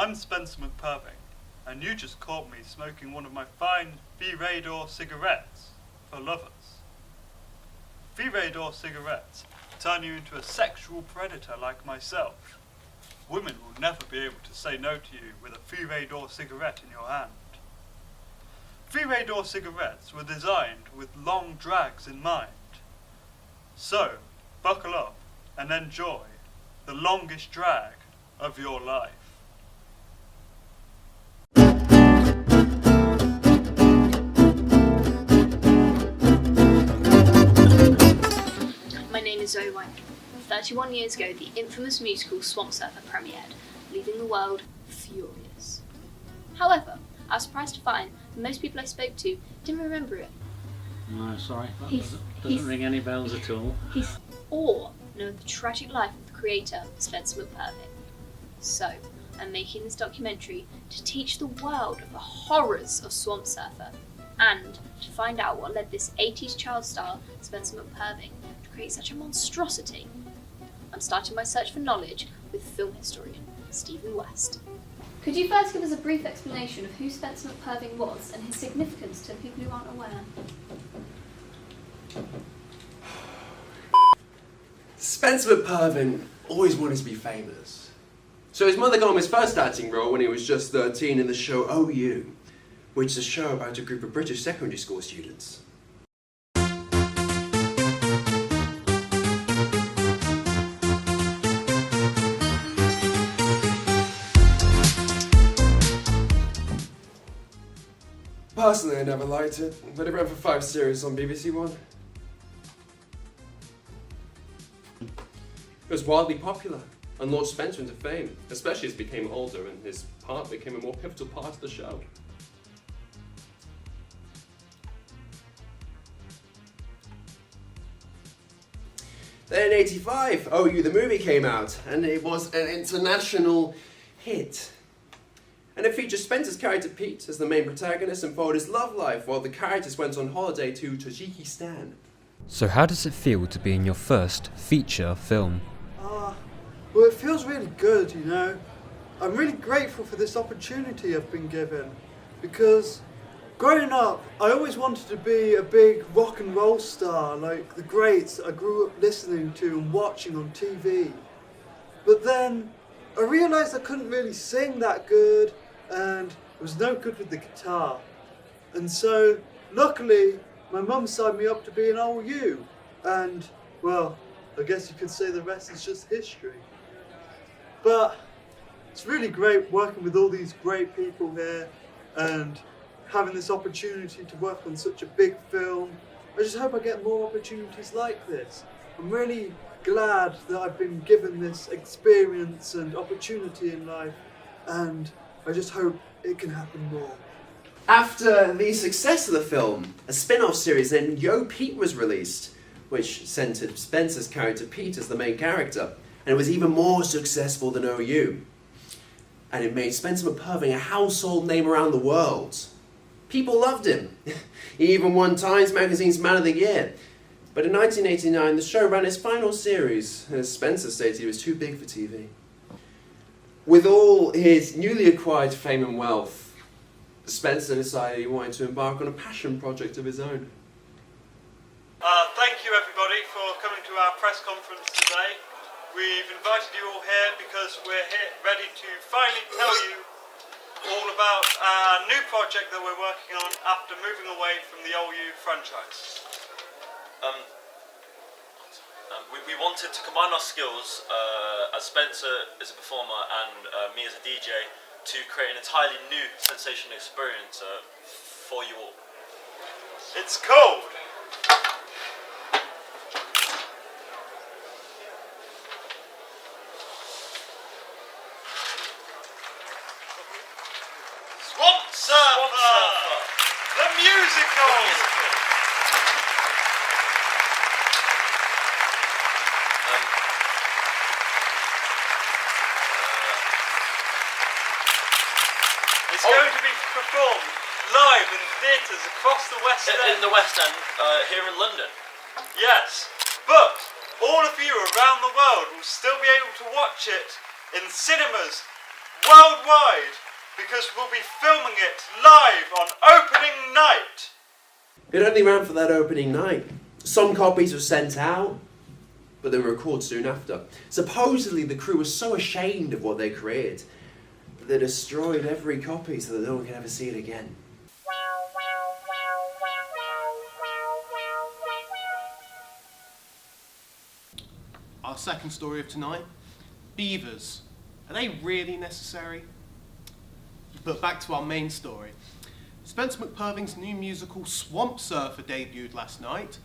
I'm Spencer Mcperving, and you just caught me smoking one of my fine V-Radar cigarettes for lovers. V-Radar cigarettes turn you into a sexual predator like myself. Women will never be able to say no to you with a V-Radar cigarette in your hand. V-Radar cigarettes were designed with long drags in mind. So, buckle up and enjoy the longest drag of your life. My name is Zoe Whiteman. 31 years ago, the infamous musical Swamp Surfer premiered, leaving the world furious. However, I was surprised to find that most people I spoke to didn't remember it. No, sorry, that doesn't ring any bells at all. Or know the tragic life of the creator, Spencer Mcperving. So, I'm making this documentary to teach the world of the horrors of Swamp Surfer, and to find out what led this 80s child star, Spencer Mcperving, to create such a monstrosity. I'm starting my search for knowledge with film historian Stephen West. Could you first give us a brief explanation of who Spencer Mcperving was and his significance to people who aren't aware? Spencer Mcperving always wanted to be famous. So his mother got him his first acting role when he was just 13 in the show OU, which is a show about a group of British secondary school students. Personally, I never liked it, but it ran for 5 series on BBC One. It was wildly popular and launched Spencer into fame, especially as he became older and his part became a more pivotal part of the show. Then in '85, OU the movie came out, and it was an international hit. And it featured Spencer's character Pete as the main protagonist and followed his love life while the characters went on holiday to Tajikistan. So how does it feel to be in your first feature film? Well, it feels really good, you know. I'm really grateful for this opportunity I've been given, because growing up, I always wanted to be a big rock and roll star like the greats I grew up listening to and watching on TV. But then I realised I couldn't really sing that good and I was no good with the guitar. And so, luckily, my mum signed me up to be an OU, and, well, I guess you could say the rest is just history. But it's really great working with all these great people here and having this opportunity to work on such a big film. I just hope I get more opportunities like this. I'm really glad that I've been given this experience and opportunity in life, and I just hope it can happen more. After the success of the film, a spin-off series named Yo Pete was released, which centered Spencer's character Pete as the main character, and it was even more successful than OU. And it made Spencer Mcperving a household name around the world. People loved him. He even won Times Magazine's Man of the Year. But in 1989, the show ran its final series, as Spencer stated he was too big for TV. With all his newly acquired fame and wealth, Spencer decided he wanted to embark on a passion project of his own. Thank you everybody for coming to our press conference today. We've invited you all here because we're here ready to finally tell you all about our new project that we're working on after moving away from the OU franchise. We wanted to combine our skills as Spencer is a performer and me as a DJ to create an entirely new sensational experience for you all. It's cold! Swamp Surfer! The musical! It's going to be performed live in theatres across the West End. In the West End, here in London. Yes, but all of you around the world will still be able to watch it in cinemas worldwide, because we'll be filming it live on opening night. It only ran for that opening night. Some copies were sent out, but they were recorded soon after. Supposedly the crew was so ashamed of what they created that they destroyed every copy so that no one could ever see it again. Our second story of tonight, beavers. Are they really necessary? But back to our main story. Spencer Mcperving's new musical Swamp Surfer debuted last night.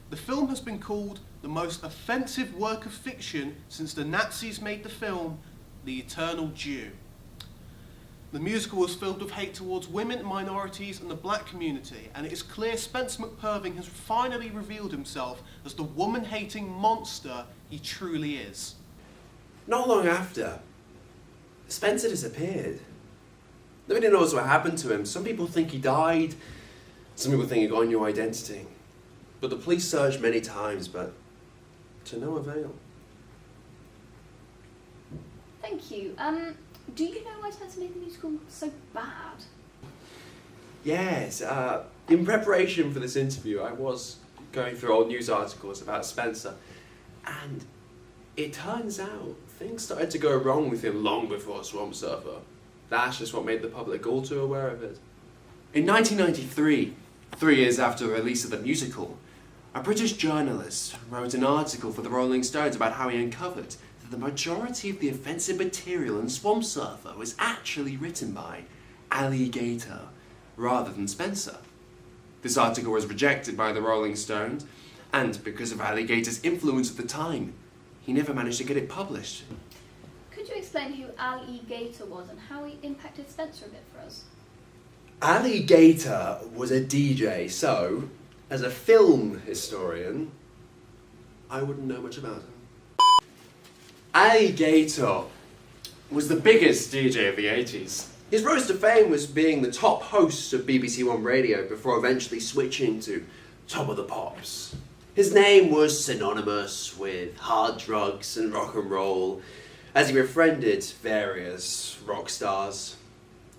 The film has been called the most offensive work of fiction since the Nazis made the film The Eternal Jew. The musical was filled with hate towards women, minorities and the black community, and it is clear Spencer Mcperving has finally revealed himself as the woman-hating monster he truly is. Not long after, Spencer disappeared. Nobody knows what happened to him. Some people think he died, some people think he got a new identity. But the police searched many times, but to no avail. Thank you. Do you know why Spencer made the musical so bad? Yes, in preparation for this interview, I was going through old news articles about Spencer, and it turns out things started to go wrong with him long before Swamp Surfer. That's just what made the public all too aware of it. In 1993, 3 years after the release of the musical, a British journalist wrote an article for the Rolling Stones about how he uncovered that the majority of the offensive material in Swamp Surfer was actually written by Ali Gator rather than Spencer. This article was rejected by the Rolling Stones, and because of Ali Gator's influence at the time, he never managed to get it published. Could you explain who Ali Gator was and how he impacted Spencer a bit for us? Ali Gator was a DJ, so as a film historian, I wouldn't know much about him. Ali Gator was the biggest DJ of the 80s. His rose to fame was being the top host of BBC One Radio before eventually switching to Top of the Pops. His name was synonymous with hard drugs and rock and roll, as he befriended various rock stars.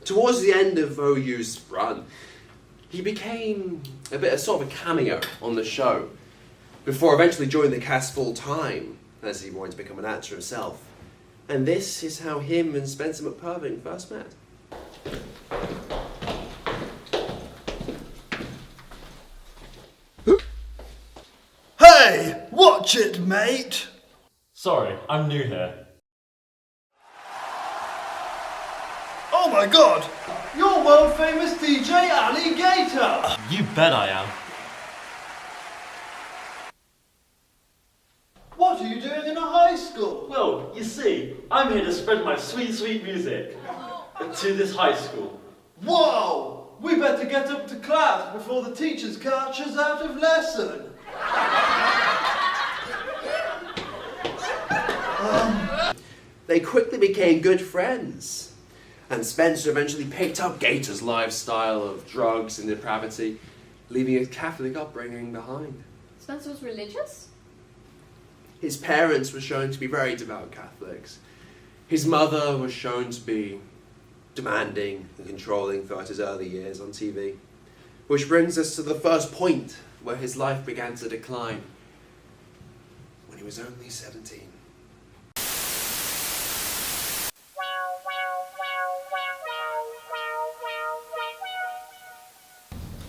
Towards the end of OU's run, he became a bit of sort of a cameo on the show, before eventually joining the cast full time, as he wanted to become an actor himself. And this is how him and Spencer Mcperving first met. Hey, watch it, mate. Sorry, I'm new here. Oh my god, you're world famous DJ Ali Gator. You bet I am. What are you doing in a high school? Well, you see, I'm here to spread my sweet, sweet music to this high school. Whoa, we better get up to class before the teachers catch us out of lesson. They quickly became good friends, and Spencer eventually picked up Gator's lifestyle of drugs and depravity, leaving his Catholic upbringing behind. Spencer was religious? His parents were shown to be very devout Catholics. His mother was shown to be demanding and controlling throughout his early years on TV. Which brings us to the first point where his life began to decline, when he was only 17.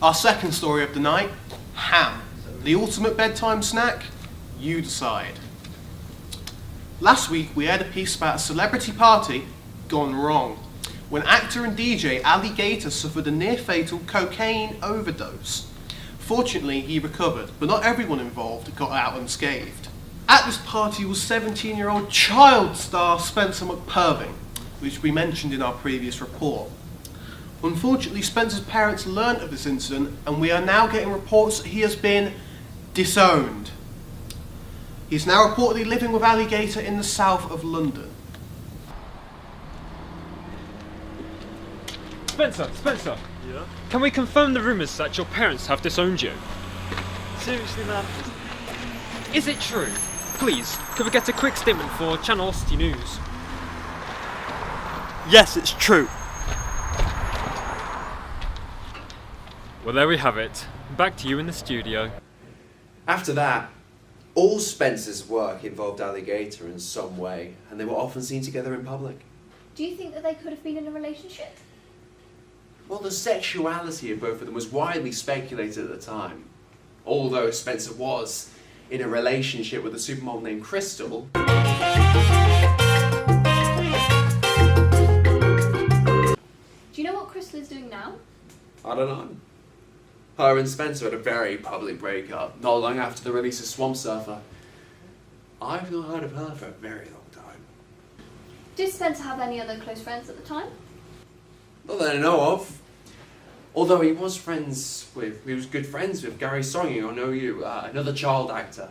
Our second story of the night, ham. The ultimate bedtime snack? You decide. Last week we had a piece about a celebrity party gone wrong, when actor and DJ Ali Gator suffered a near-fatal cocaine overdose. Fortunately, he recovered, but not everyone involved got out unscathed. At this party was 17-year-old child star Spencer Mcperving, which we mentioned in our previous report. Unfortunately, Spencer's parents learnt of this incident, and we are now getting reports that he has been disowned. He's now reportedly living with Ali Gator in the south of London. Spencer! Yeah? Can we confirm the rumours that your parents have disowned you? Seriously, man? Is it true? Please, could we get a quick statement for Channel City News? Yes, it's true. Well, there we have it. Back to you in the studio. After that, all Spencer's work involved Ali Gator in some way, and they were often seen together in public. Do you think that they could have been in a relationship? Well, the sexuality of both of them was widely speculated at the time. Although Spencer was in a relationship with a supermodel named Crystal. Do you know what Crystal is doing now? I don't know. Her and Spencer had a very public breakup, not long after the release of Swamp Surfer. I've not heard of her for a very long time. Did Spencer have any other close friends at the time? Not that I know of. Although he was good friends with Gary Songing on OU, another child actor.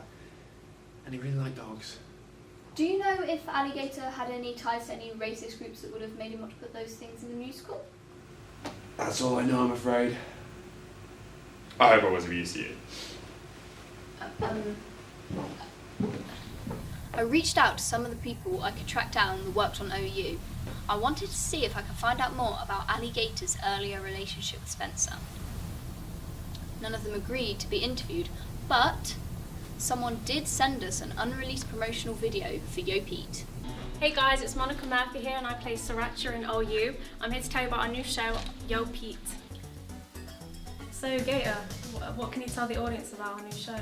And he really liked dogs. Do you know if Ali Gator had any ties to any racist groups that would have made him want to put those things in the musical? That's all I know, I'm afraid. I hope I was of use to you. I reached out to some of the people I could track down that worked on OU. I wanted to see if I could find out more about Ali Gator's earlier relationship with Spencer. None of them agreed to be interviewed, but someone did send us an unreleased promotional video for Yo Pete. Hey guys, it's Monica Murphy here and I play Sriracha in OU. I'm here to tell you about our new show, Yo Pete. So Gator, what can you tell the audience about our new show?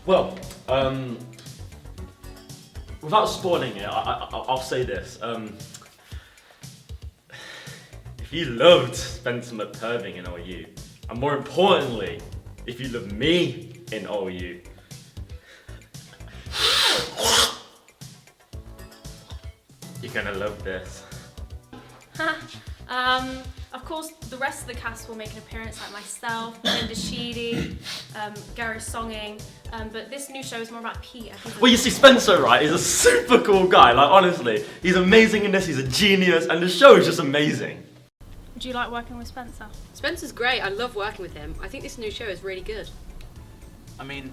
Well, without spoiling it, I'll say this. If you loved Spencer Mcperving in OU, and more importantly, if you love me in OU, you're gonna love this. Of course, the rest of the cast will make an appearance, like myself, Belinda, Sheedy, Gary Songing, but this new show is more about Pete. Well, you see, Spencer, right, is a super cool guy. Like, honestly, he's amazing in this. He's a genius, and the show is just amazing. Would you like working with Spencer? Spencer's great. I love working with him. I think this new show is really good. I mean,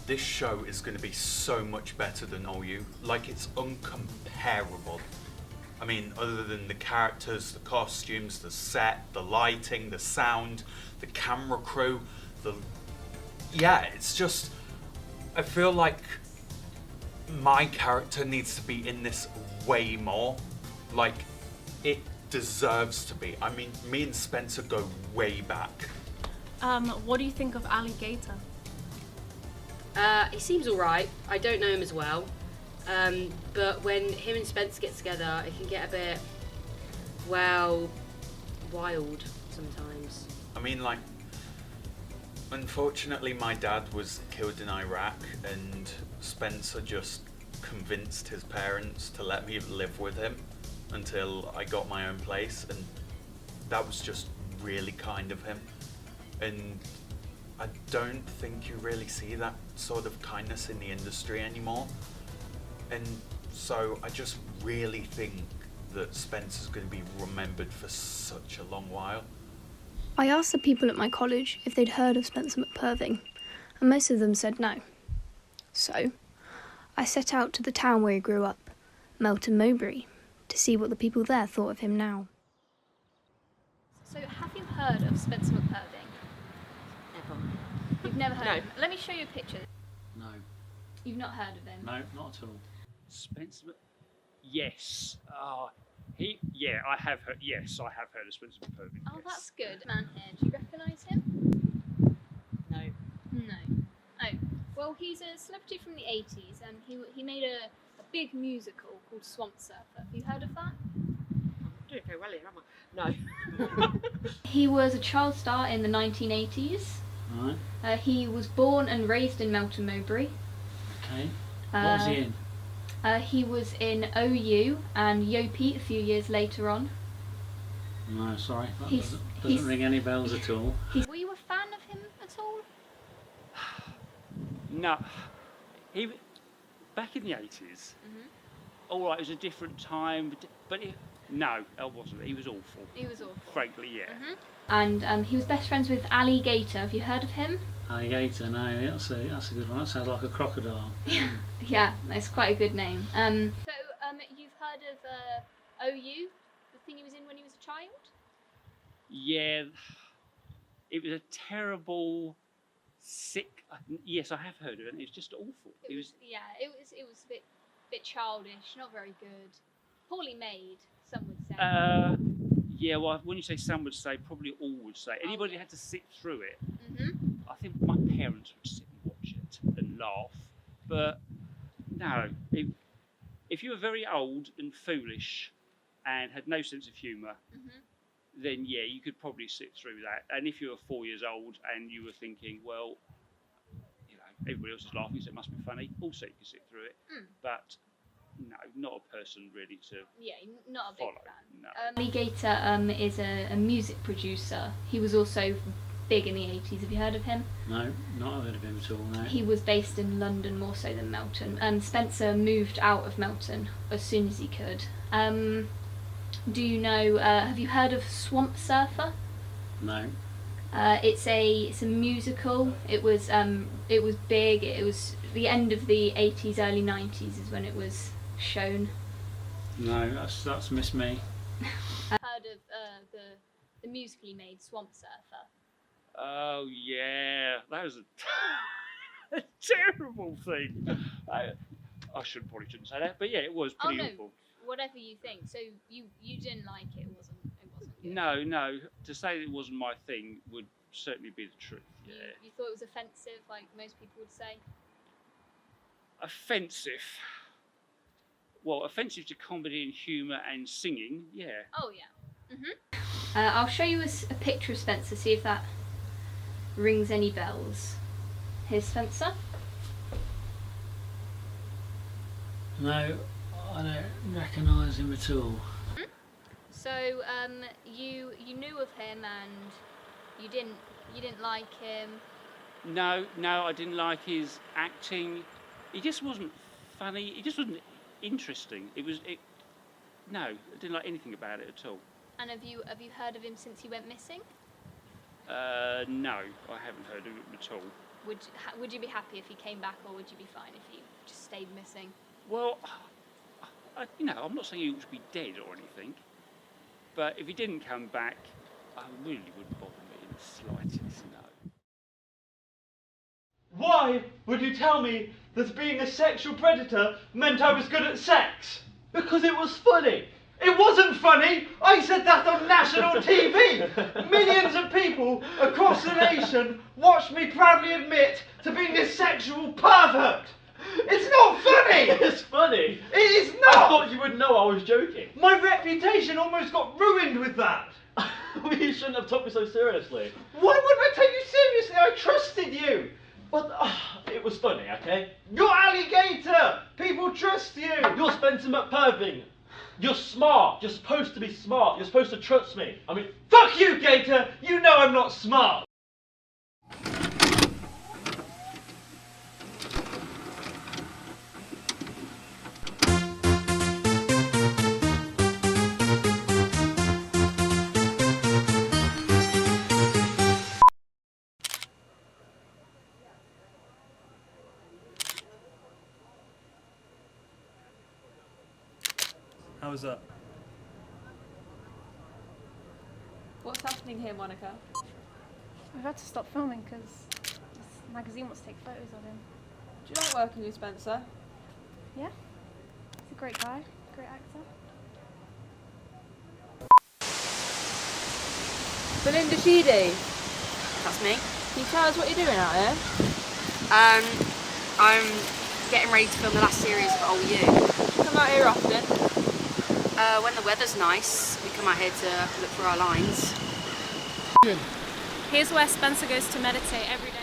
this show is going to be so much better than OU. Like, it's uncomparable. I mean, other than the characters, the costumes, the set, the lighting, the sound, the camera crew, yeah, it's just, I feel like my character needs to be in this way more. Like, it deserves to be. I mean, me and Spencer go way back. What do you think of Ali Gator? He seems alright. I don't know him as well. But when him and Spencer get together, it can get a bit, well, wild sometimes. I mean, like, unfortunately my dad was killed in Iraq and Spencer just convinced his parents to let me live with him until I got my own place, and that was just really kind of him. And I don't think you really see that sort of kindness in the industry anymore. And so I just really think that Spencer's going to be remembered for such a long while. I asked the people at my college if they'd heard of Spencer Mcperving, and most of them said no. So, I set out to the town where he grew up, Melton Mowbray, to see what the people there thought of him now. So, have you heard of Spencer Mcperving? Never. You've never heard No. of him? Let me show you a picture. No, You've not heard of him? no, not at all. Spencer. Yes. Yeah, I have heard. Yes, I have heard of Spencer Mcperving. Oh, yes. that's good. Man here, do you recognise him? No. No. Oh, well, he's a celebrity from the 80s, and he made a big musical called Swamp Surfer. Have you heard of that? I'm doing very well here, am I? No. He was a child star in the 1980s. Right. He was born and raised in Melton Mowbray. Okay. What was he in? He was in OU and Yo Pete a few years later on. No, sorry. That He's- doesn't he's- ring any bells at all. Were you a fan of him at all? No, he back in the 80s. All right, it was a different time, but no, it wasn't. He was awful. He was awful. Frankly, yeah. And he was best friends with Ali Gator. Have you heard of him? Ali Gator, no, that's a good one. That sounds like a crocodile. Yeah, that's quite a good name. So you've heard of OU, the thing he was in when he was a child? Yeah, it was a terrible, sick. Yes, I have heard of it. It was just awful. It was a bit childish, not very good, poorly made. Some would say. Yeah, well, when you say some would say, probably all would say. Anybody that had to sit through it. I think my parents would sit and watch it and laugh, but no. If you were very old and foolish and had no sense of humour, then yeah, you could probably sit through that. And if you were 4 years old and you were thinking, well, you know, everybody else is laughing, so it must be funny, also you could sit through it. But no, not a person really to not a big follow. fan. No. Ali Gator is a music producer. He was also big in the 80s. Have you heard of him? No, not heard of him at all, no. He was based in London more so than Melton. Spencer moved out of Melton as soon as he could. Do you know, have you heard of Swamp Surfer? No. It's a musical. It was big. It was the end of the 80s, early 90s is when it was shown. No, that's missed me. Heard of the musically made Swamp Surfer? Oh yeah, that was a terrible thing. I probably shouldn't say that, but yeah, it was pretty awful. Whatever you think. So you didn't like it? It wasn't good. No. To say that it wasn't my thing would certainly be the truth. Yeah. You thought it was offensive, like most people would say? Offensive. Well, offensive to comedy and humour and singing, yeah. Oh yeah. I'll show you a picture of Spencer. See if that rings any bells. Here's Spencer. No, I don't recognise him at all. So you knew of him and you didn't like him. No, I didn't like his acting. He just wasn't funny. He just wasn't interesting. No, I didn't like anything about it at all. And have you heard of him since he went missing? No, I haven't heard of him at all. Would you be happy if he came back, or would you be fine if he just stayed missing? Well, I'm not saying he ought to be dead or anything, but if he didn't come back, I really wouldn't bother me in the slightest, no. Why would you tell me that being a sexual predator meant I was good at sex? Because it was funny. It wasn't funny! I said that on national TV! Millions of people across the nation watched me proudly admit to being a sexual pervert! It's not funny! It's funny! It is not! I thought you would know I was joking. My reputation almost got ruined with that! Well, you shouldn't have took me so seriously. Why wouldn't I take you seriously? I trusted you! But it was funny, okay? You're Ali Gator! People trust you! You're Spencer Mcperving! You're smart! You're supposed to be smart! You're supposed to trust me! I mean... Fuck you, Gator! You know I'm not smart! How was that? What's happening here, Monica? We've had to stop filming because this magazine wants to take photos of him. Do you like working with Spencer? Yeah, he's a great guy, great actor. Belinda, Sheedy, That's me. can you tell us what you're doing out here? I'm getting ready to film the last series of OU. Do you come out here often? When the weather's nice, we come out here to look for our lines. Here's where Spencer goes to meditate every day.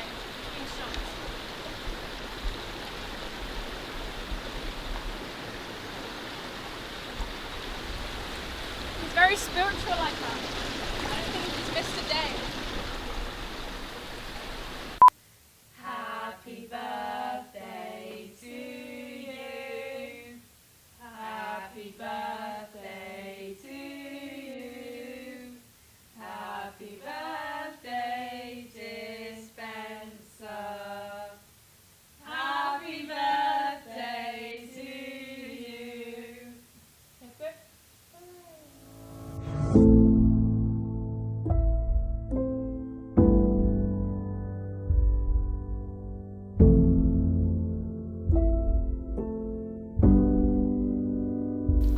He's very spiritual like that. I don't think he's missed a day. Happy birthday to you. Happy birthday to you. Happy birthday, dear Spencer. Happy birthday to you.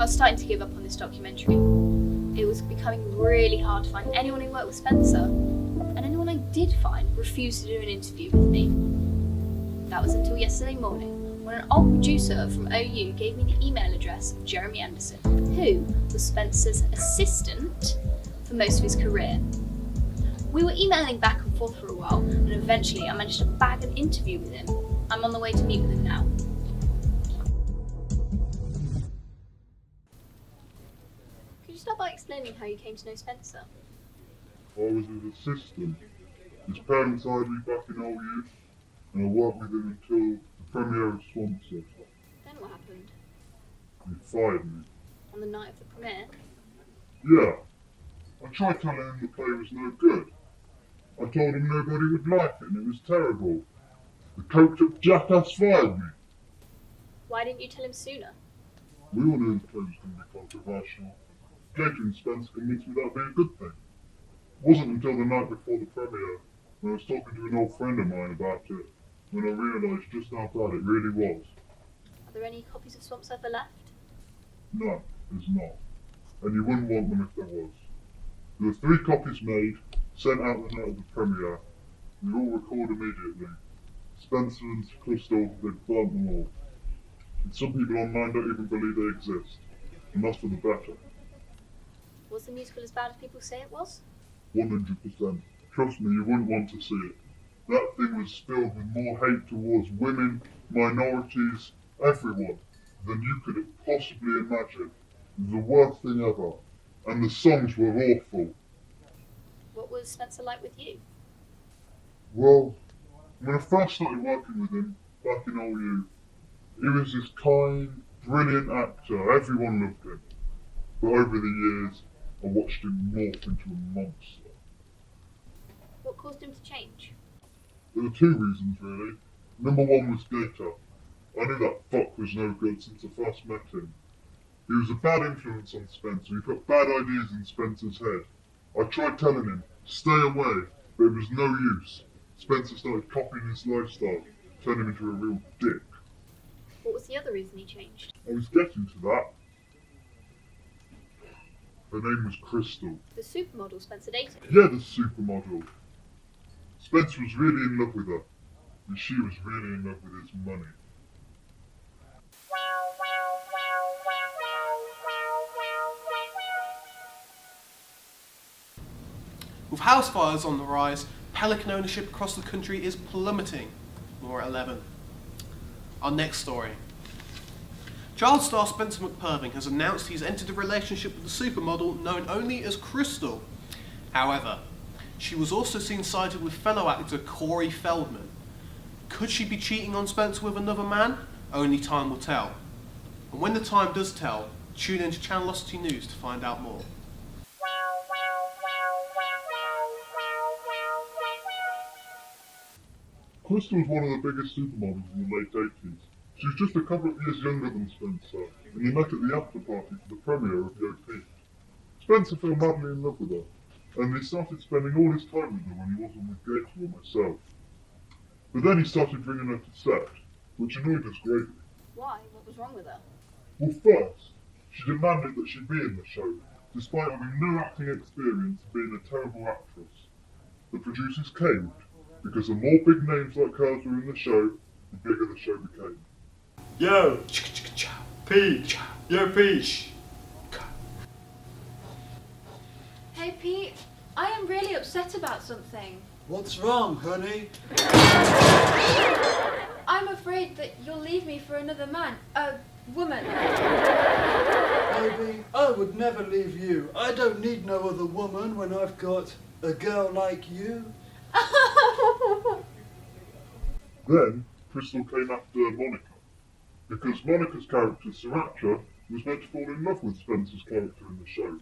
was starting to give up on this documentary. It was becoming really hard to find anyone who worked with Spencer, and anyone I did find refused to do an interview with me. That was until yesterday morning, when an old producer from OU gave me the email address of Jeremy Anderson, who was Spencer's assistant for most of his career. We were emailing back and forth for a while, and eventually I managed to bag an interview with him. I'm on the way to meet with him now. Could you start by explaining how you came to know Spencer? I was his assistant. His parents hired me back in OU, and I worked with him until the premiere of Swamp Surfer. Then what happened? He fired me. On the night of the premiere? Yeah. I tried telling him the play was no good. I told him nobody would like it and it was terrible. The coked-up jackass fired me. Why didn't you tell him sooner? We all knew the play was going to be controversial. Gator and Spencer convinced me that would be a good thing. It wasn't until the night before the premiere, when I was talking to an old friend of mine about it, when I realised just how bad it really was. Are there any copies of Swamp Surfer left? No, there's not. And you wouldn't want them if there was. There were 3 copies made, sent out the night of the premiere. They all record immediately. Spencer and Crystal, they burnt them all. And some people online don't even believe they exist. And that's for the better. Was the musical as bad as people say it was? 100%. Trust me, you wouldn't want to see it. That thing was filled with more hate towards women, minorities, everyone, than you could have possibly imagined. It was the worst thing ever. And the songs were awful. What was Spencer like with you? Well, when I first started working with him, back in OU, he was this kind, brilliant actor. Everyone loved him. But over the years, I watched him morph into a monster. What caused him to change? There were 2 reasons, really. Number 1 was Gator. I knew that fuck was no good since I first met him. He was a bad influence on Spencer. He put bad ideas in Spencer's head. I tried telling him, stay away, but it was no use. Spencer started copying his lifestyle, turned him into a real dick. What was the other reason he changed? I was getting to that. Her name was Crystal. The supermodel Spencer dated? Yeah, the supermodel. Spencer was really in love with her, and she was really in love with his money. With house fires on the rise, pelican ownership across the country is plummeting. More at 11. Our next story. Child star Spencer Mcperving has announced he's entered a relationship with a supermodel known only as Crystal. However, she was also seen sighted with fellow actor Corey Feldman. Could she be cheating on Spencer with another man? Only time will tell. And when the time does tell, tune into Channelosity News to find out more. Crystal was one of the biggest supermodels in the late 80s. She was just a couple of years younger than Spencer, and they met at the after party for the premiere of Yo Pete. Spencer fell madly in love with her, and he started spending all his time with her when he wasn't with Gator or myself. But then he started bringing her to set, which annoyed us greatly. Why? What was wrong with her? Well, first, she demanded that she be in the show, despite having no acting experience and being a terrible actress. The producers caved, because the more big names like hers were in the show, the bigger the show became. Yo! Pete! Yo, Pete! Hey Pete, I am really upset about something. What's wrong, honey? I'm afraid that you'll leave me for another man, a woman. Baby, I would never leave you. I don't need no other woman when I've got a girl like you. Then, Crystal came after Monica, because Monica's character, Sriracha, was meant to fall in love with Spencer's character in the show.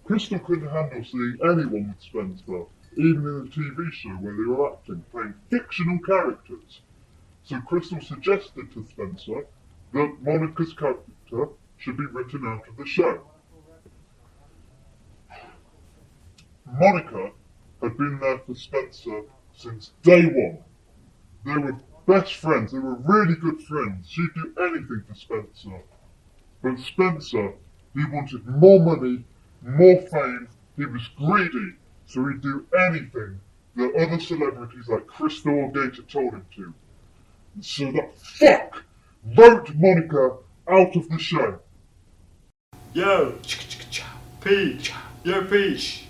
Crystal couldn't handle seeing anyone with Spencer, even in the TV show where they were acting, playing fictional characters. So Crystal suggested to Spencer that Monica's character should be written out of the show. Monica had been there for Spencer since day 1. They were best friends, they were really good friends. She'd do anything for Spencer. But Spencer, he wanted more money, more fame, he was greedy, so he'd do anything that other celebrities like Crystal or Gator told him to. And so that fuck vote Monica out of the show. Yo, Peach, yo Peach.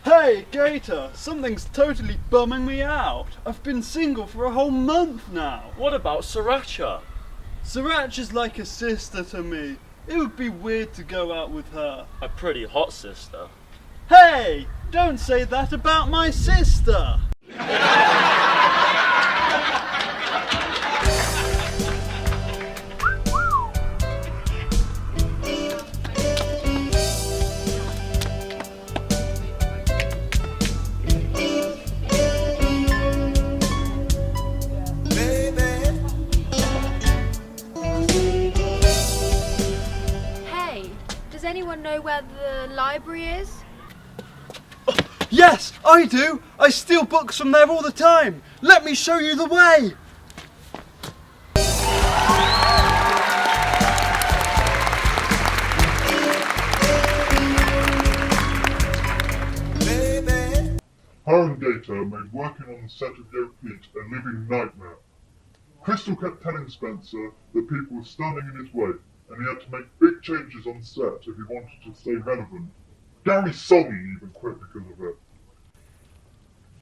Hey, Gator, something's totally bumming me out. I've been single for a whole month now. What about Sriracha? Sriracha's like a sister to me. It would be weird to go out with her. A pretty hot sister. Hey, don't say that about my sister. Anyone know where the library is? Yes, I do. I steal books from there all the time. Let me show you the way. Her and Gator made working on the set of Yo Pete a living nightmare. Crystal kept telling Spencer that people were standing in his way, and he had to make big changes on set if he wanted to stay relevant. Gary Sonny even quit because of it.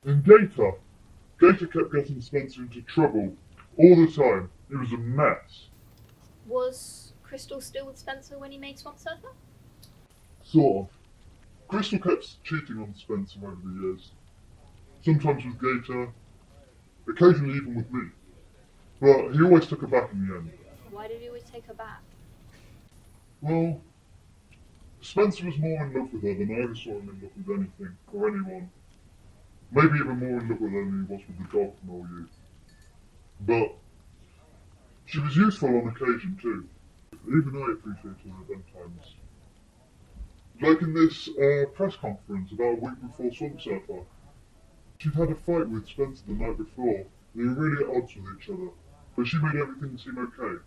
And Gator kept getting Spencer into trouble all the time. It was a mess. Was Crystal still with Spencer when he made Swamp Surfer? Sort of. Crystal kept cheating on Spencer over the years. Sometimes with Gator, occasionally even with me. But he always took her back in the end. Why did he always take her back? Well, Spencer was more in love with her than I ever saw him in love with anything or anyone. Maybe even more in love with her than he was with the dog from all you. But she was useful on occasion too. Even I appreciated her at them times. Like in this press conference about a week before Swamp Surfer. She'd had a fight with Spencer the night before. They were really at odds with each other, but she made everything seem okay.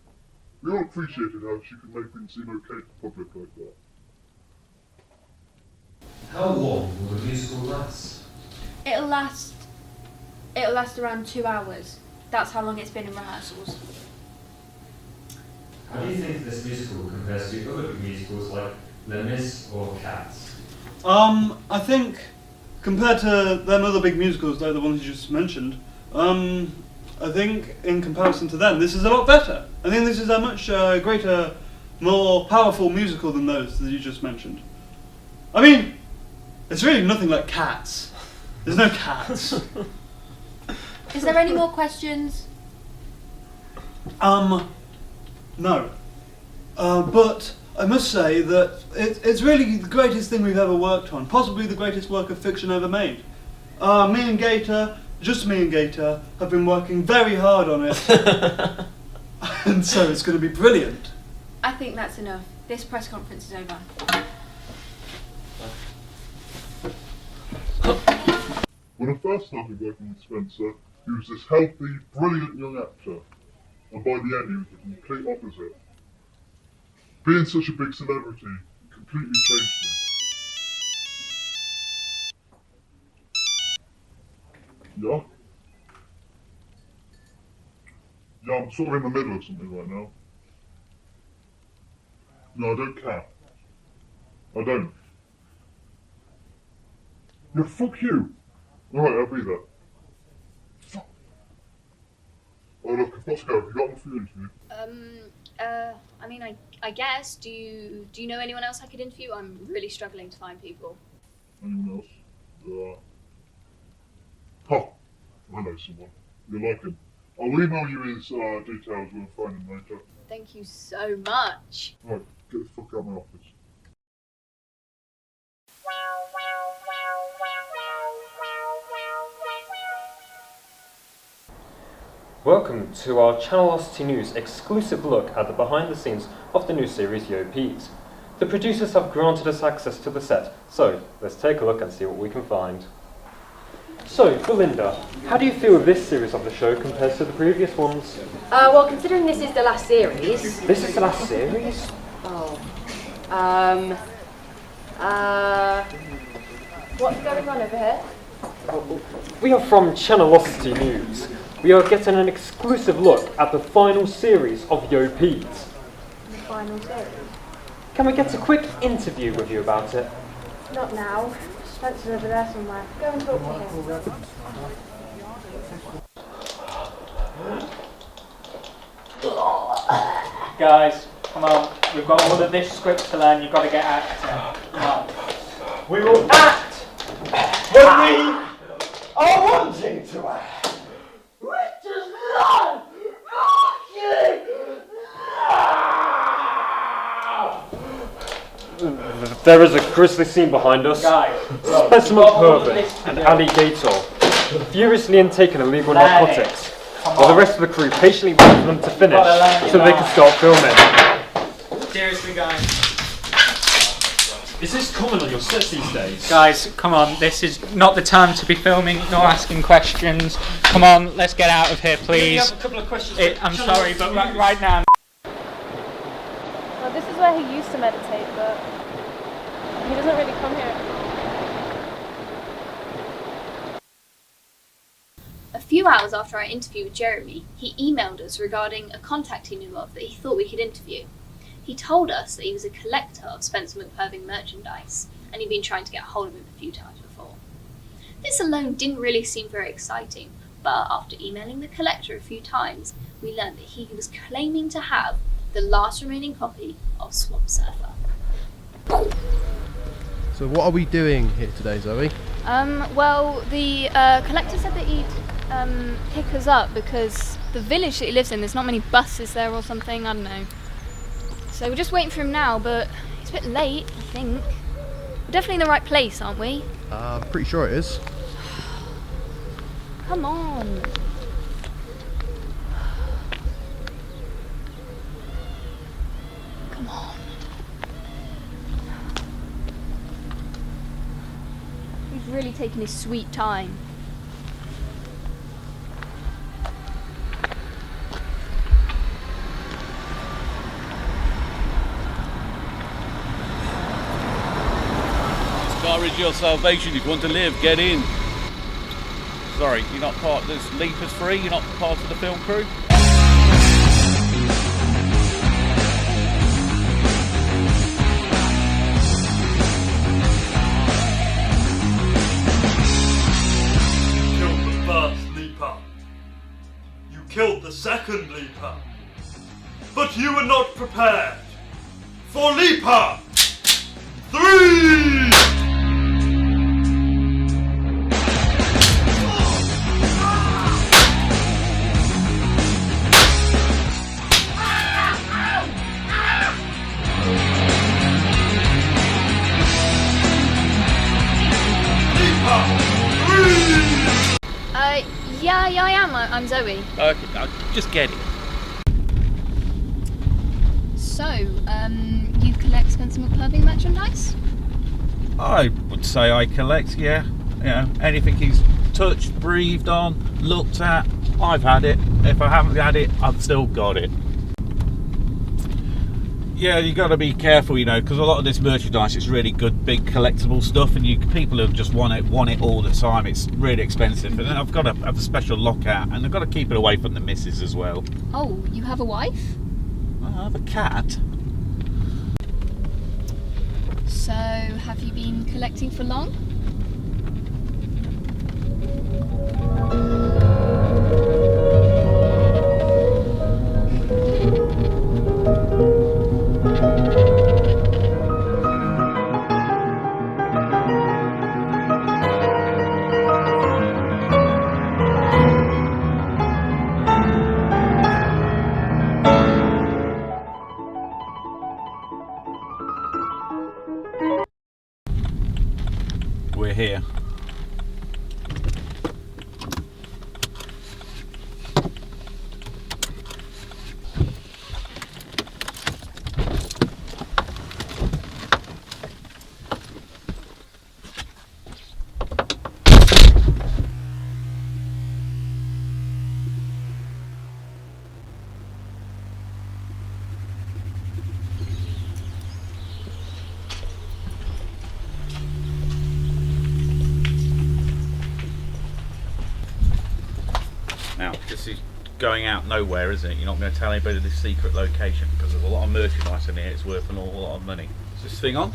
We all appreciated how she could make things seem okay to the public like that. How long will the musical last? It'll last around 2 hours. That's how long it's been in rehearsals. How do you think this musical compares to other big musicals like Les Mis or Cats? I think compared to them other big musicals like the ones you just mentioned, I think in comparison to them, this is a lot better. I think this is a much greater, more powerful musical than those that you just mentioned. I mean, it's really nothing like Cats. There's no cats. Is there any more questions? No. But I must say that it's really the greatest thing we've ever worked on, possibly the greatest work of fiction ever made. Me and Gator, just me and Gator, have been working very hard on it. And so it's going to be brilliant. I think that's enough. This press conference is over. When I first started working with Spencer, he was this healthy, brilliant young actor. And by the end, he was the complete opposite. Being such a big celebrity completely changed me. Yeah? Yeah, I'm sort of in the middle of something right now. No, I don't care. I don't. Yeah, fuck you. Alright, I'll be there. Fuck. Oh look, I've got to go. Have you got one for your interview? I mean, I guess. Do you know anyone else I could interview? I'm really struggling to find people. Anyone else? I know someone. You'll like him. I'll email you his details when I find him later. Thank you so much. Right, get the fuck out of my office. Welcome to our Channelosity News exclusive look at the behind the scenes of the new series Yo Pete. The producers have granted us access to the set, so let's take a look and see what we can find. So, Belinda, how do you feel this series of the show compares to the previous ones? Well, considering this is the last series... This is the last series? Oh. What's going on over here? We are from Channelosity News. We are getting an exclusive look at the final series of Yo Pete. The final series? Can we get a quick interview with you about it? Not now. Spencer's over there somewhere. Go and talk to him. Guys, come on. We've got all of this script to learn. You've got to get acting. Come on. We will act when we are wanting to act. Which is not There is a grisly scene behind us. Guys, Spencer Mcperving and Ali Gator furiously intaking illegal narcotics, while the rest of the crew patiently wait for them to finish so they can start filming. Seriously, guys. Is this common on your sets these days? Guys, come on. This is not the time to be filming nor asking questions. Come on, let's get out of here, please. have a couple of questions. I'm sorry, but right now... Well, this is where he used to meditate, but he doesn't really come here anymore. A few hours after our interview with Jeremy, he emailed us regarding a contact he knew of that he thought we could interview. He told us that he was a collector of Spencer Mcperving merchandise, and he'd been trying to get hold of him a few times before. This alone didn't really seem very exciting, but after emailing the collector a few times, we learned that he was claiming to have the last remaining copy of Swamp Surfer. So what are we doing here today, Zoe? Well, the collector said that he'd pick us up because the village that he lives in, there's not many buses there or something, I don't know. So we're just waiting for him now, but it's a bit late, I think. We're definitely in the right place, aren't we? I'm pretty sure it is. Come on. Come on. He's really taking his sweet time. This car is your salvation. If you want to live, get in. Sorry, you're not part of this Leapers Free? You're not part of the film crew? Killed the second leaper. But you were not prepared for leaper 3! Yeah, I am. I'm Zoe. Okay, just get it. So, you collect Spencer Mcperving merchandise? I would say I collect, yeah. You know, anything he's touched, breathed on, looked at, I've had it. If I haven't had it, I've still got it. Yeah, you got to be careful, you know, because a lot of this merchandise is really good, big collectible stuff, and people who just want it all the time. It's really expensive, and then I've got to have a special lockout, and I've got to keep it away from the missus as well. Oh, you have a wife? I have a cat. So, have you been collecting for long? This is going out nowhere, isn't it? You're not going to tell anybody this secret location because there's a lot of merchandise in here. It's worth an awful lot of money. Is this thing on?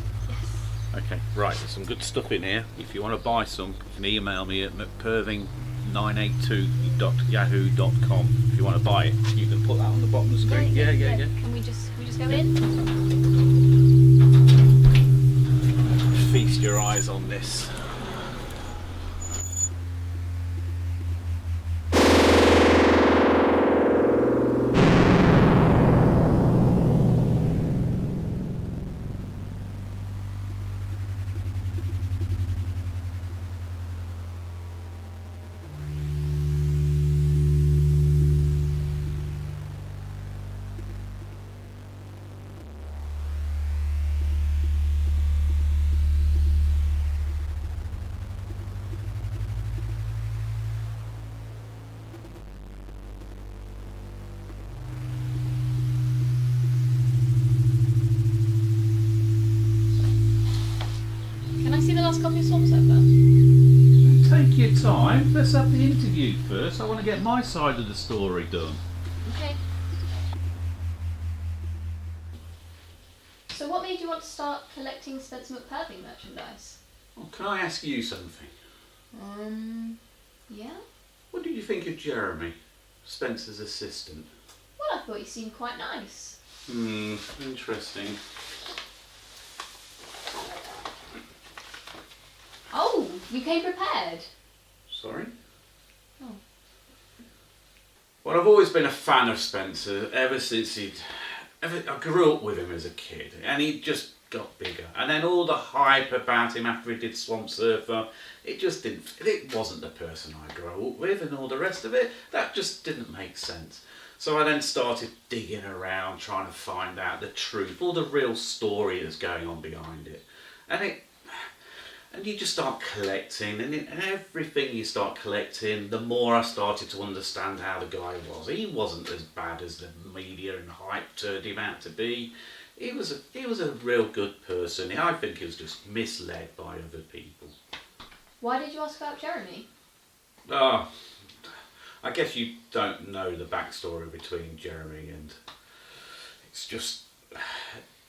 Okay, right, there's some good stuff in here. If you want to buy some, you can email me at mcperving982.yahoo.com. If you want to buy it, you can put that on the bottom of the screen. Yeah. Can we just go in? Feast your eyes on this. Copy of Swamp Surfer? Take your time. Let's have the interview first. I want to get my side of the story done. Okay. So what made you want to start collecting Spencer Mcperving merchandise? Well, can I ask you something? Yeah? What did you think of Jeremy, Spencer's assistant? Well, I thought he seemed quite nice. Interesting. Oh, you came prepared? Sorry? Oh. Well, I've always been a fan of Spencer ever since I grew up with him as a kid, and he just got bigger. And then all the hype about him after he did Swamp Surfer, it wasn't the person I grew up with, and all the rest of it, that just didn't make sense. So I then started digging around, trying to find out the truth, all the real story that's going on behind it. And you just start collecting, and everything you start collecting, the more I started to understand how the guy was. He wasn't as bad as the media and hype turned him out to be. He was a real good person. I think he was just misled by other people. Why did you ask about Jeremy? I guess you don't know the backstory between Jeremy, and it's just,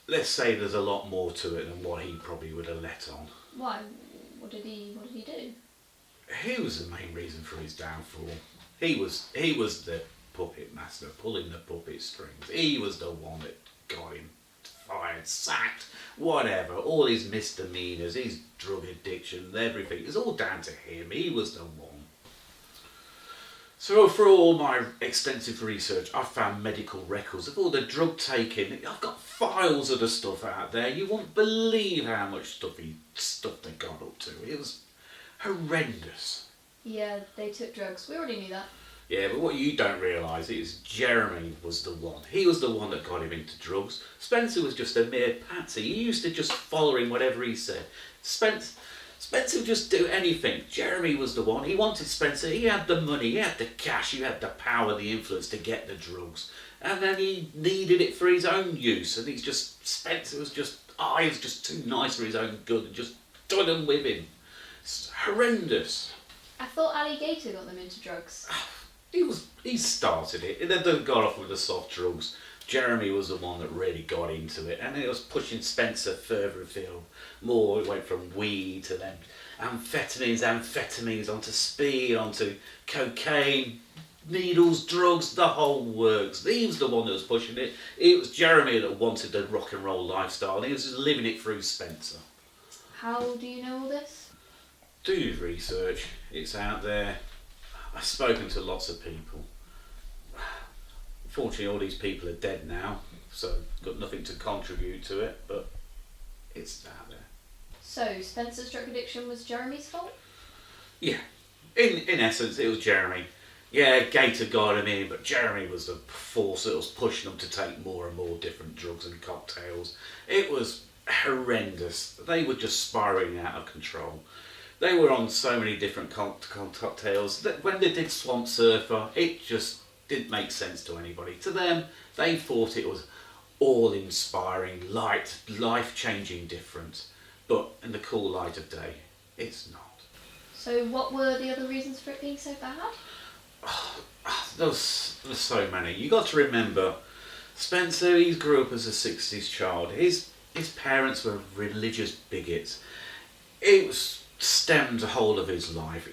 let's say there's a lot more to it than what he probably would have let on. Why? What did he do? He was the main reason for his downfall. He was the puppet master, pulling the puppet strings. He was the one that got him fired, sacked, whatever. All his misdemeanors, his drug addiction, everything. It's all down to him. He was the one. So for all my extensive research, I found medical records of all the drug taking. I've got files of the stuff out there. You won't believe how much stuff they got up to. It was horrendous. Yeah, they took drugs. We already knew that. Yeah, but what you don't realise is Jeremy was the one. He was the one that got him into drugs. Spencer was just a mere patsy. He used to just follow him whatever he said. Spencer would just do anything. Jeremy was the one. He wanted Spencer. He had the money, he had the cash, he had the power, the influence to get the drugs. And then he needed it for his own use. And Spencer was just, he was just too nice for his own good and just done them with him. It's horrendous. I thought Ali Gator got them into drugs. He started it. They got off with the soft drugs. Jeremy was the one that really got into it, and it was pushing Spencer further afield. More, it went from weed to then amphetamines, onto speed, onto cocaine, needles, drugs, the whole works. He was the one that was pushing it. It was Jeremy that wanted the rock and roll lifestyle, and he was just living it through Spencer. How do you know all this? Do your research. It's out there. I've spoken to lots of people. Fortunately, all these people are dead now, so got nothing to contribute to it, but it's out there. So, Spencer's drug addiction was Jeremy's fault? Yeah, in essence, it was Jeremy. Yeah, Gator got him in, but Jeremy was the force that was pushing them to take more and more different drugs and cocktails. It was horrendous. They were just spiraling out of control. They were on so many different cocktails that when they did Swamp Surfer, it just didn't make sense to anybody. To them, they thought it was all-inspiring, life-changing difference. But in the cool light of day, it's not. So what were the other reasons for it being so bad? there's so many. You got to remember, Spencer, he grew up as a 60s child. His parents were religious bigots. It was stemmed the whole of his life,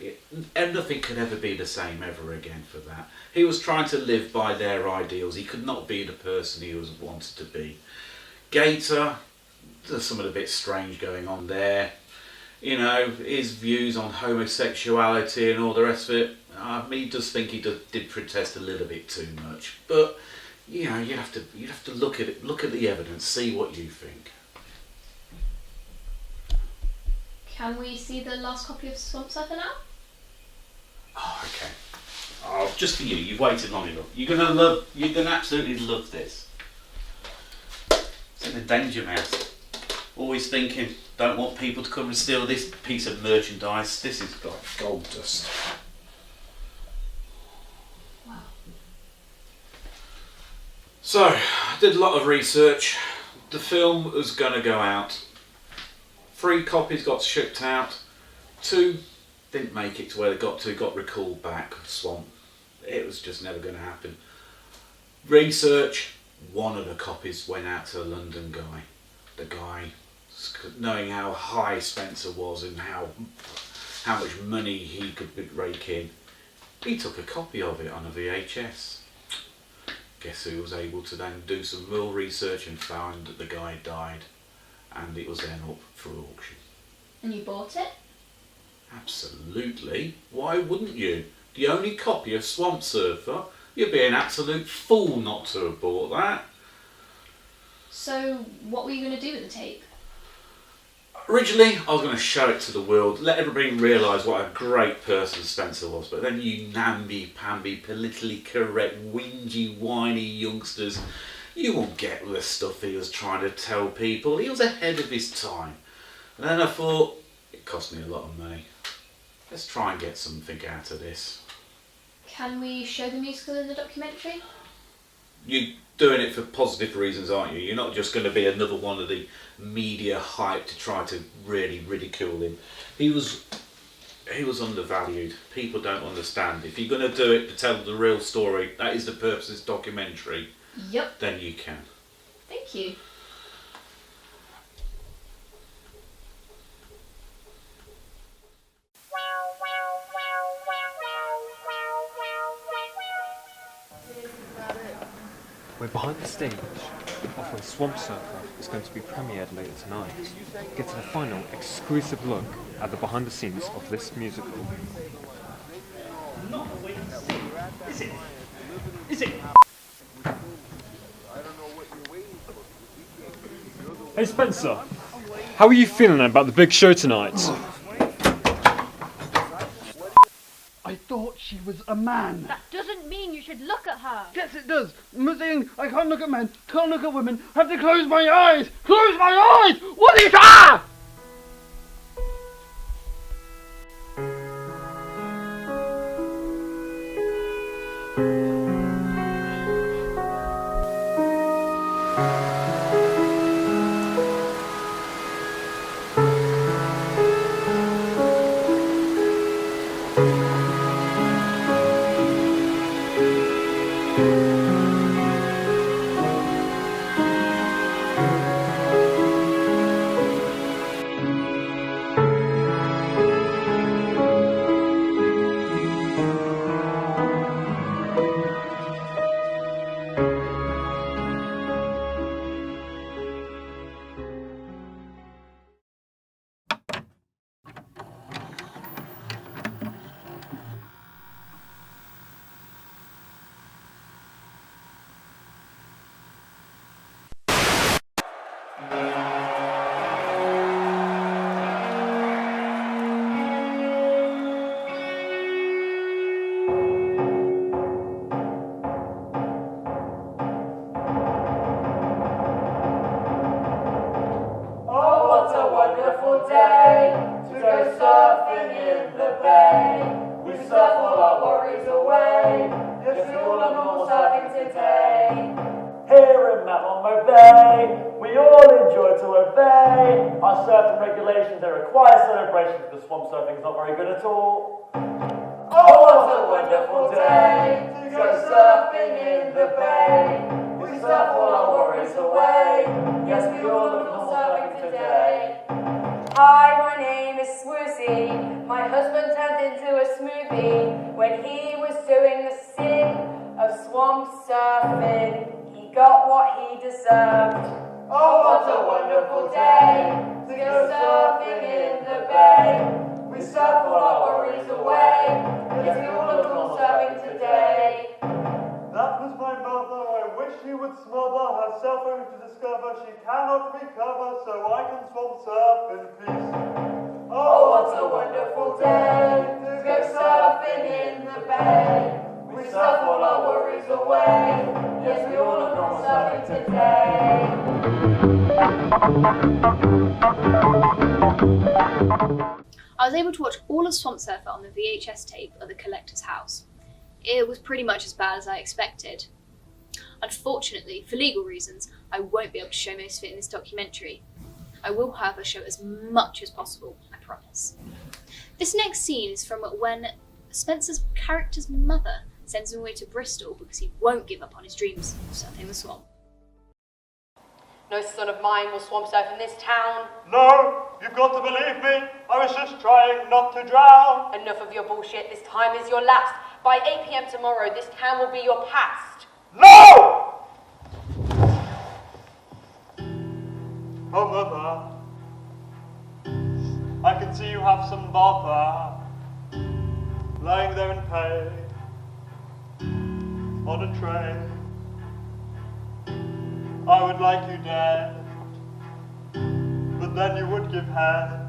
and nothing could ever be the same ever again for that. He was trying to live by their ideals. He could not be the person he was wanted to be. Gator, there's something a bit strange going on there. You know, his views on homosexuality and all the rest of it. He does think he did protest a little bit too much. But you know, you'd have to look at it, look at the evidence, see what you think. Can we see the last copy of Swamp Surfer now? Oh, okay. Oh, just for you. You've waited long enough. You're gonna absolutely love this. It's in the danger mouse. Always thinking, don't want people to come and steal this piece of merchandise. This is got gold dust. Wow. So, I did a lot of research. The film was gonna go out. 3 copies got shipped out. 2 didn't make it to where they got recalled back. Swamp. It was just never going to happen. Research. 1 of the copies went out to a London guy. The guy, knowing how high Spencer was and how much money he could rake in, he took a copy of it on a VHS. Guess who was able to then do some real research and found that the guy died. And it was then up for auction. And you bought it? Absolutely. Why wouldn't you? The only copy of Swamp Surfer. You'd be an absolute fool not to have bought that. So, what were you going to do with the tape? Originally, I was going to show it to the world, let everybody realise what a great person Spencer was. But then you namby-pamby, politically correct, whingy, whiny youngsters, you won't get the stuff he was trying to tell people. He was ahead of his time. And then I thought, it cost me a lot of money. Let's try and get something out of this. Can we show the musical in the documentary? You're doing it for positive reasons, aren't you? You're not just going to be another one of the media hype to try to really ridicule him. He was undervalued. People don't understand. If you're going to do it to tell the real story, that is the purpose of this documentary. Yep. Then you can. Thank you. We're behind the stage of where Swamp Surfer is going to be premiered later tonight. Getting a final exclusive look at the behind the scenes of this musical. Not wait and see, is it? Is it? Hey Spencer, how are you feeling about the big show tonight? I thought she was a man. That doesn't mean you should look at her. Yes, it does. I'm saying I can't look at men, can't look at women, have to close my eyes. Close my eyes! What is that? Swamp surfing's not very good at all. Oh, what a wonderful day to go surfing in the bay. We surf all our worries away. Yes, we all have gone surfing today. Hi, my name is Swoozy. My husband turned into a smoothie when he was doing the sin of swamp surfing. He got what he deserved. Oh, what a wonderful day to go surfing in the bay. We surf all our worries away. Yes, we all have gone surfing today. That was my mother. I wish she would smother herself only to discover she cannot recover, so I can swamp surf in peace. Oh, what a wonderful day to go surfing in the bay. We surf all our worries away. Yes, we all have gone surfing today. I was able to watch all of Swamp Surfer on the VHS tape at the collector's house. It was pretty much as bad as I expected. Unfortunately, for legal reasons, I won't be able to show most of it in this documentary. I will, however, show as much as possible, I promise. This next scene is from when Spencer's character's mother sends him away to Bristol because he won't give up on his dreams of surfing the swamp. No son of mine will swamp surf in this town. No, you've got to believe me. I was just trying not to drown. Enough of your bullshit. This time is your last. By 8 p.m. tomorrow, this town will be your past. No! Oh, Mother, I can see you have some bother lying there in pain on a tray. I would like you dead, but then you would give head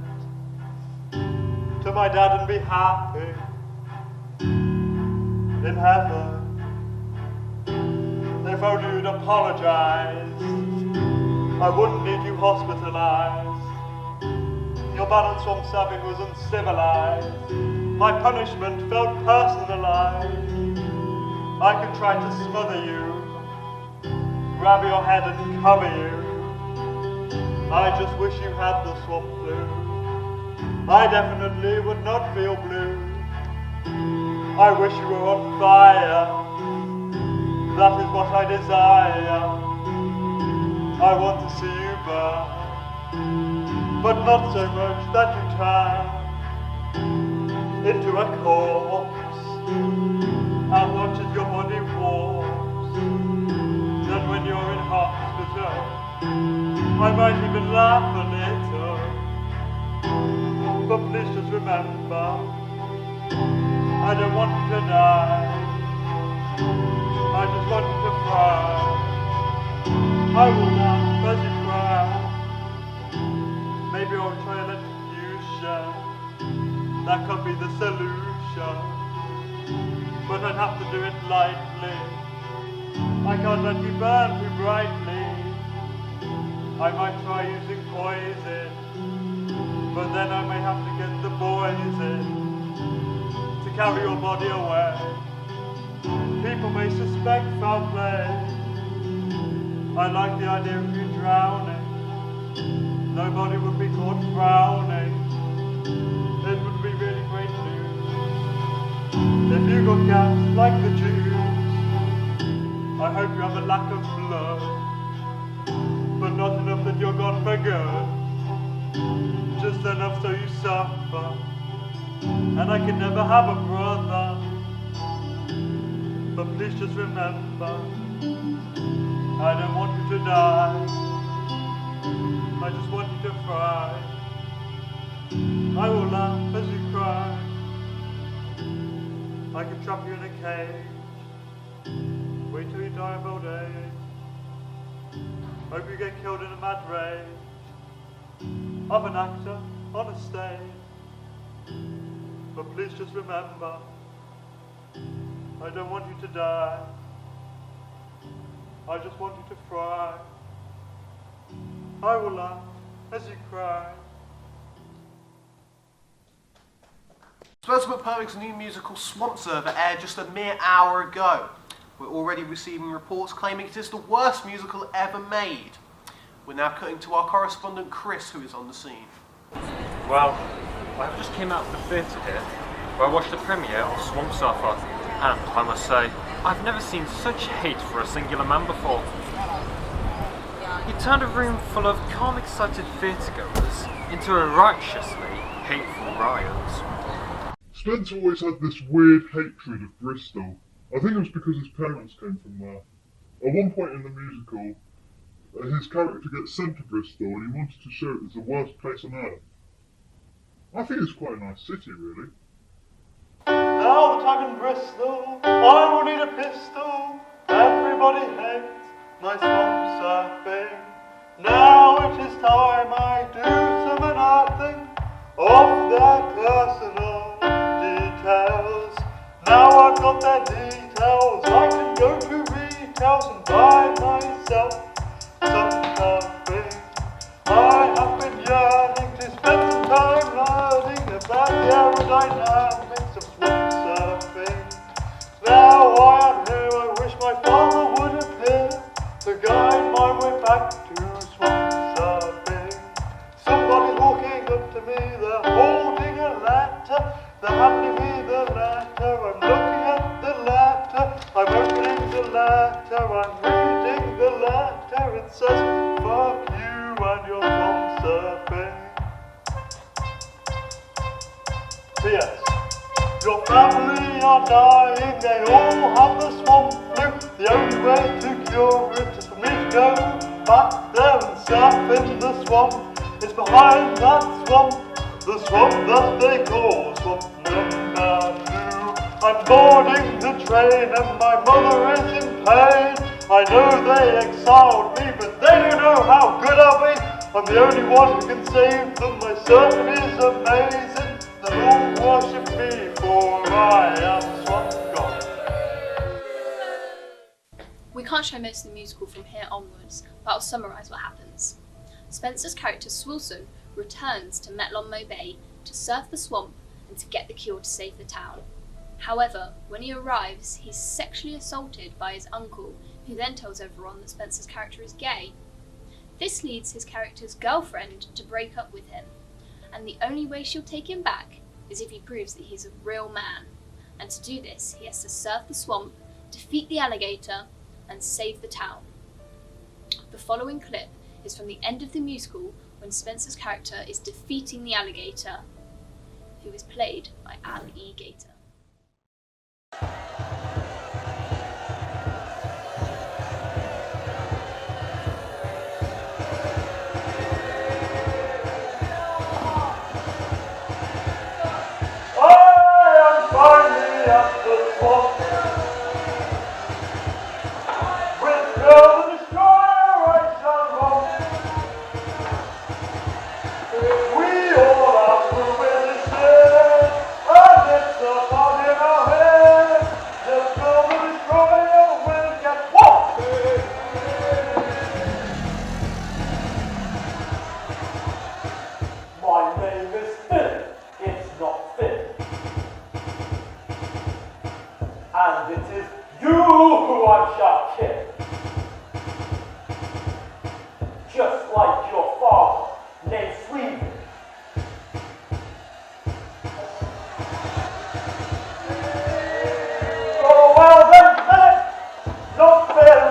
to my dad and be happy in heaven. If only you'd apologize, I wouldn't need you hospitalized. Your ban on swamp surfing was uncivilized. My punishment felt personalized. I could try to smother you, grab your head and cover you. I just wish you had the swamp flu. I definitely would not feel blue. I wish you were on fire. That is what I desire. I want to see you burn, but not so much that you turn into a corpse and watch as your body warps. Then when you're in hospital, I might even laugh a little. But please just remember, I don't want you to die. I just want you to cry. I will laugh as you cry. Maybe I'll try electrocution. That could be the solution. But I'd have to do it lightly. I can't let you burn too brightly. I might try using poison, but then I may have to get the boys in to carry your body away. People may suspect foul play. I like the idea of you drowning. Nobody would be caught frowning. It would be really great news if you got gas like the Jews. I hope you have a lack of blood, but not enough that you're gone for good. Just enough so you suffer, and I can never have a brother. But please just remember, I don't want you to die. I just want you to cry. I will laugh as you cry. I can trap you in a cage. Wait till you die of old age. Hope you get killed in a mad rage of an actor on a stage. But please just remember, I don't want you to die. I just want you to cry. I will laugh as you cry. Spencer Mcperving's new musical Swamp Surfer aired just a mere hour ago. We're already receiving reports claiming it is the worst musical ever made. We're now cutting to our correspondent Chris, who is on the scene. Well, I just came out of the theatre here, where I watched the premiere of Swamp Surfer, And, I must say, I've never seen such hate for a singular man before. He turned a room full of calm-excited theatregoers into a righteously hateful riot. Spencer always had this weird hatred of Bristol. I think it was because his parents came from there. At one point in the musical, his character gets sent to Bristol and he wanted to show it as the worst place on earth. I think it's quite a nice city, really. Now that I'm in Bristol, I will need a pistol. Everybody hates my swamp surfing. Now it is time I do some unearthing of their personal details. Now I've got their details, I can go to retails and buy myself some surfing. I have been yearning to spend some time learning about the aerodynamics of swamp surfing. Now I am here, I wish my father would appear to guide my way back to swamp surfing. Somebody's walking up to me, they're holding a letter, they're handing me the letter, I'm looking at the letter, I'm opening the letter, I'm reading the letter, it says, fuck you and your swamp surfing. P.S. Your family are dying, they all have the swamp flu. The only way to cure it is for me to go back there and surf in the swamp. It's behind that swamp, the swamp that they call swamp number 2. I'm boarding the train and my mother is in pain. I know they exiled me, but they don't know how good I'll be. I'm the only one who can save them, my surfing is amazing. They'll all worship me, for I am swamp god. We can't show most of the musical from here onwards, but I'll summarise what happens. Spencer's character Swilson returns to Metlonmo Bay to surf the swamp and to get the cure to save the town. However, when he arrives, he's sexually assaulted by his uncle, who then tells everyone that Spencer's character is gay. This leads his character's girlfriend to break up with him, and the only way she'll take him back is if he proves that he's a real man. And to do this, he has to surf the swamp, defeat the alligator, and save the town. The following clip is from the end of the musical when Spencer's character is defeating the alligator, who is played by Ali Gator. Finally at the swamp, with Bill the Destroyer I shall romp. We all are through with this shit, and it's a party in our head. Just Bill the Destroyer will get whopped. My name is Phil, it's not Phil. And it is you who I shall kill. Just like your father, named Sweden. Oh, well then, Philip, not Phil.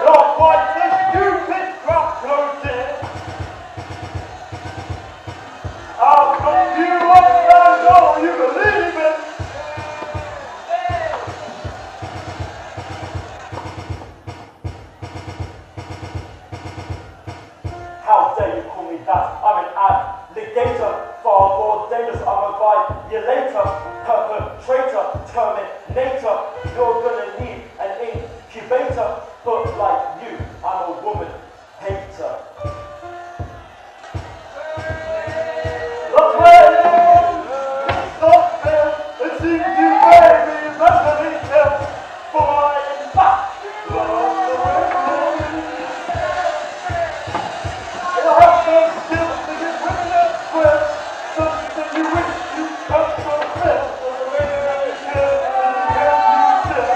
You're quite the stupid crap clothes here. I'll cut you upside down, you believe it. How dare you call me that? I'm an alligator, far more dangerous. I'm a violator, perpetrator, terminator. You're gonna need an incubator, but like you, I'm a woman hater. Not raining, stop Phil, it seems you may be mentally ill, for I in fact love the women. I have some skills to get women at will, something you wish you could fulfill, the way that you should, and you still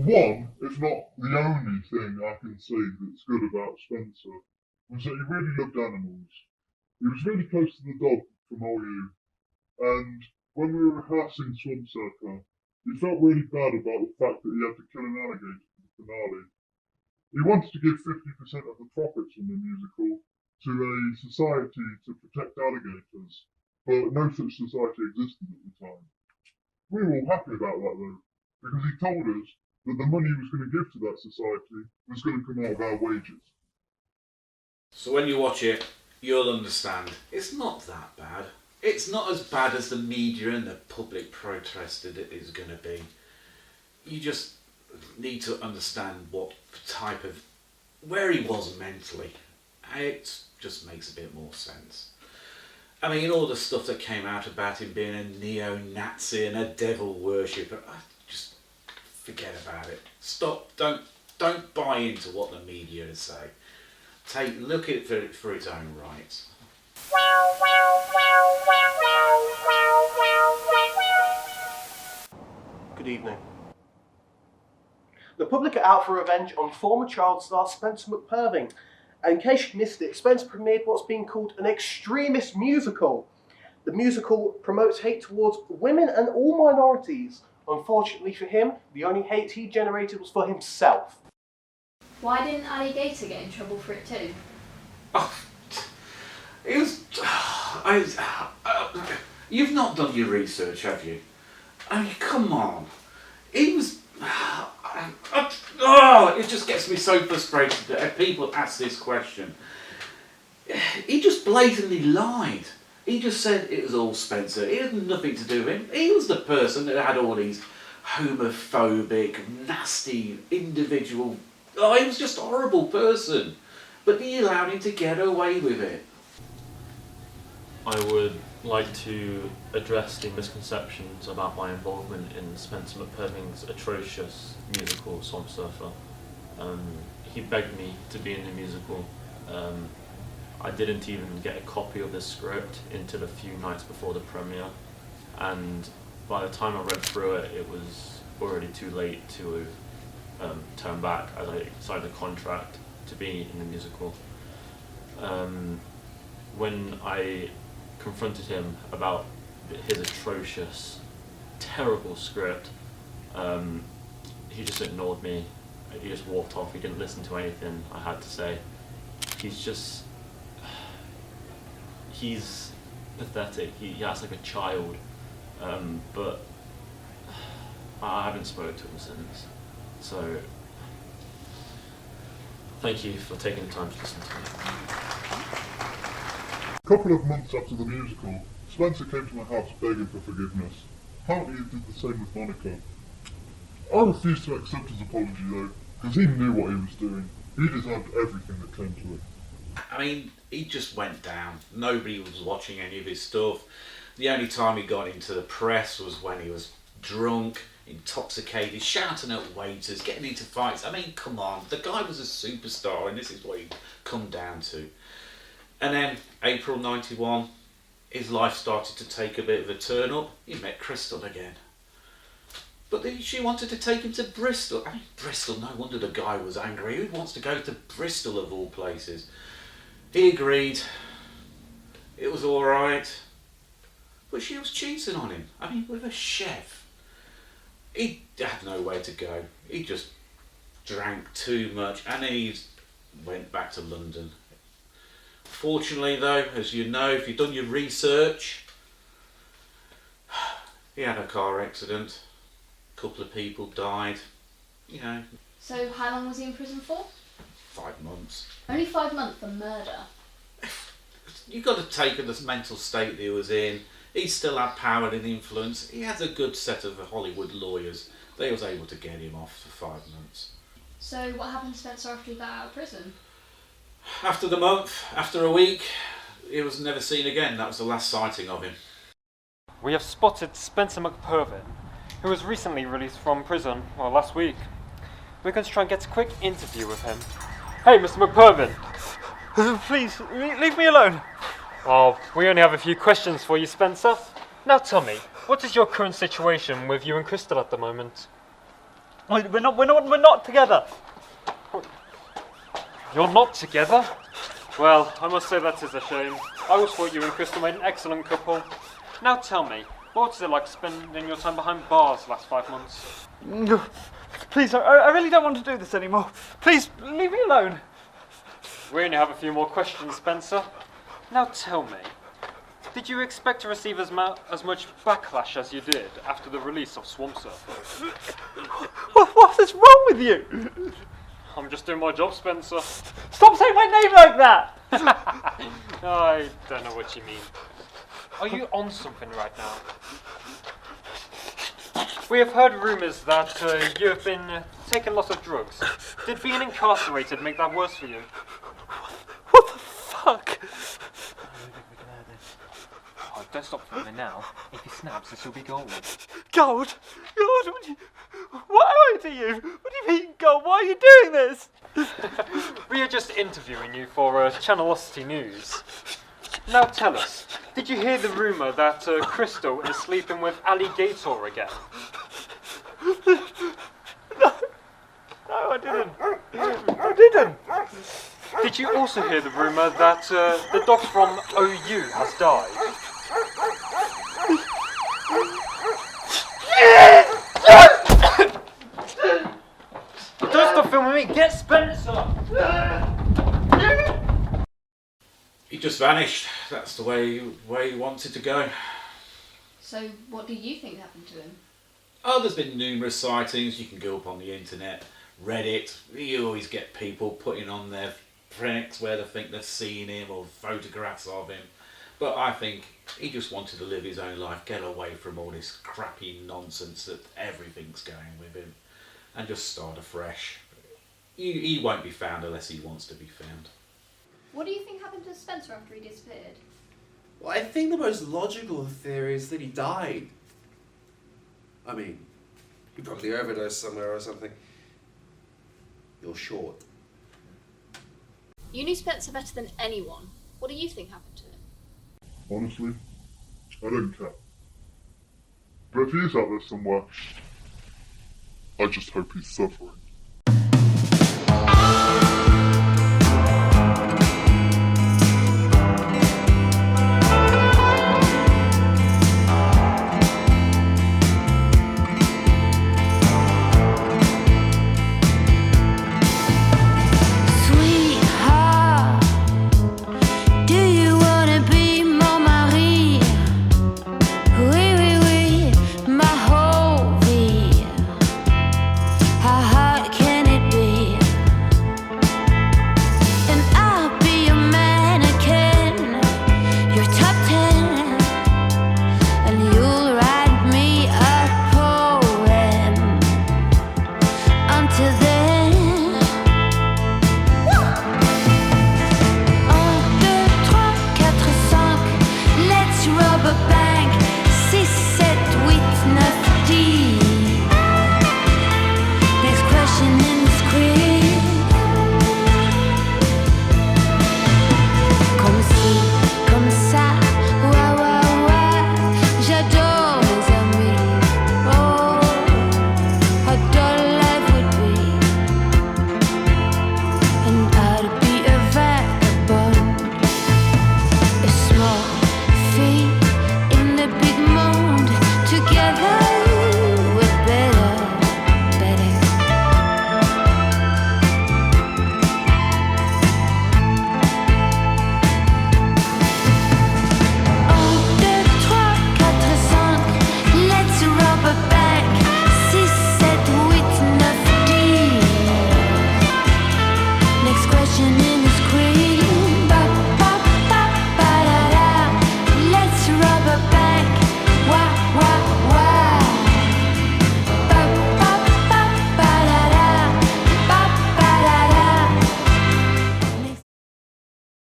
One, if not the only thing I can say that's good about Spencer, was that he really loved animals. He was really close to the dog from OU, and when we were rehearsing Swamp Surfer, he felt really bad about the fact that he had to kill an alligator for the finale. He wanted to give 50% of the profits from the musical to a society to protect alligators, but no such society existed at the time. We were all happy about that though, because he told us that the money he was going to give to that society was going to come out of our wages. So when you watch it, you'll understand it's not that bad. It's not as bad as the media and the public protested it is going to be. You just need to understand what type of, where he was mentally. It just makes a bit more sense. I mean, all the stuff that came out about him being a neo-Nazi and a devil worshipper, just forget about it. Stop. Don't buy into what the media say. Look at it for its own rights. Good evening. The public are out for revenge on former child star Spencer Mcperving. And in case you missed it, Spencer premiered what's being called an extremist musical. The musical promotes hate towards women and all minorities. Unfortunately for him, the only hate he generated was for himself. Why didn't Ali Gator get in trouble for it too? It was... you've not done your research, have you? I mean, come on. He was... it just gets me so frustrated that people ask this question. He just blatantly lied. He just said it was all Spencer. It had nothing to do with him. He was the person that had all these homophobic, nasty, individual... he was just a horrible person. But he allowed him to get away with it. I would like to address the misconceptions about my involvement in Spencer Mcperving's atrocious musical Swamp Surfer. He begged me to be in the musical. I didn't even get a copy of the script until a few nights before the premiere, and by the time I read through it, it was already too late to turn back, as I signed a contract to be in the musical. When I confronted him about his atrocious, terrible script, he just ignored me. He just walked off. He didn't listen to anything I had to say. He's pathetic. He acts like a child, but I haven't spoken to him since. So, thank you for taking the time to listen to me. A couple of months after the musical, Spencer came to my house begging for forgiveness. Apparently he did the same with Monica. I refused to accept his apology though, because he knew what he was doing. He deserved everything that came to it. I mean, he just went down. Nobody was watching any of his stuff. The only time he got into the press was when he was drunk, intoxicated, shouting at waiters, getting into fights. I mean, come on, the guy was a superstar and this is what he'd come down to. And then, April 91, his life started to take a bit of a turn up. He met Crystal again. But she wanted to take him to Bristol. I mean, Bristol, no wonder the guy was angry. Who wants to go to Bristol of all places? He agreed. It was alright. But she was cheating on him. I mean, with a chef. he had nowhere to go. He just drank too much and he went back to London. Fortunately though, as you know, if you've done your research, he had a car accident. A couple of people died, you know. So how long was he in prison for? 5 months. Only 5 months for murder. You've got to take the mental state that he was in. He still had power and influence. He has a good set of Hollywood lawyers. They was able to get him off for 5 months. So what happened to Spencer after he got out of prison? After the month, after a week, he was never seen again. That was the last sighting of him. We have spotted Spencer Mcperving, who was recently released from prison, well, last week. We're going to try and get a quick interview with him. Hey, Mr. Mcperving! Please, leave me alone! Oh, we only have a few questions for you, Spencer. Now tell me, what is your current situation with you and Crystal at the moment? We're not together. You're not together? Well, I must say that is a shame. I always thought you and Crystal made an excellent couple. Now tell me, what was it like spending your time behind bars the last 5 months? Please, I really don't want to do this anymore. Please, leave me alone. We only have a few more questions, Spencer. Now tell me, did you expect to receive as much backlash as you did after the release of Swamp Surfer? What is wrong with you? I'm just doing my job, Spencer. Stop saying my name like that! I don't know what you mean. Are you on something right now? We have heard rumours that you have been taking lots of drugs. Did being incarcerated make that worse for you? What the fuck? Oh, don't stop filming now. If he snaps, this will be gold. Gold? Gold? What am I to you? What do you mean, gold? Why are you doing this? We are just interviewing you for Channelosity News. Now tell us, did you hear the rumour that Crystal is sleeping with Ali Gator again? No, I didn't. I didn't. Did you also hear the rumour that the dog from OU has died? Don't stop filming me! Get Spencer! He just vanished. That's the way he wanted to go. So what do you think happened to him? Oh, there's been numerous sightings. You can go up on the internet, Reddit. You always get people putting on their pranks where they think they've seen him or photographs of him. But I think he just wanted to live his own life, get away from all this crappy nonsense that everything's going with him, and just start afresh. He won't be found unless he wants to be found. What do you think happened to Spencer after he disappeared? Well, I think the most logical theory is that he died. I mean, he probably overdosed somewhere or something. You're short. You knew Spencer better than anyone. What do you think happened to him? Honestly, I don't care. But if he is out there somewhere, I just hope he's suffering.